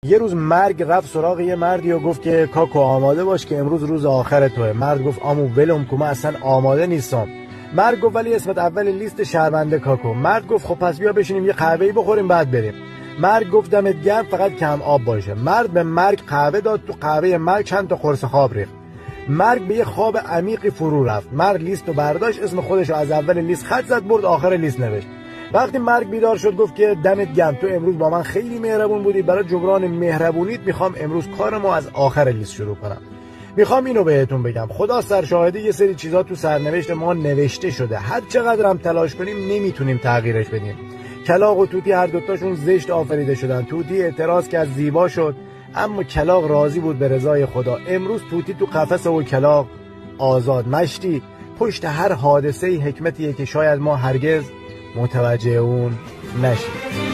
یه روز مرگ رفت سراغ یه مردی و گفت که کاکو آماده باش که امروز روز آخر توه. مرد گفت آمو ولم کو، من اصلا آماده نیستم. مرد گفت ولی اسمت اول لیست شهرونده کاکو. مرد گفت خب پس بیا بشینیم یه قهوه‌ای بخوریم بعد بریم. مرد گفت دمت گرم فقط کم آب باشه. مرد به مرگ قهوه داد، تو قهوه مرگ چند تا قرص خواب ریخت. مرگ به یه خواب عمیقی فرو رفت. مرگ لیست رو برداشت، اسم خودش رو از اول لیست خط زد، برد آخر لیست نوشت. وقتی مرگ بیدار شد گفت که دمت گرم تو امروز با من خیلی مهربون بودی، برای جبران مهربونیت میخوام امروز کارمو از آخر لیست شروع کنم. میخوام اینو بهتون بگم، خدا سرشاهده یه سری چیزا تو سرنوشت ما نوشته شده، هر چقدر هم تلاش کنیم نمیتونیم تغییرش بدیم. کلاغ و طوطی هر دوتاشون زشت آفریده شدن. طوطی اعتراض کرد زیبا شد، اما کلاغ راضی بود به رضای خدا. امروز طوطی تو قفس و کلاغ آزاد. مشتی پشت هر حادثه حکمتیه که شاید ما هرگز متوجه اون نشیم.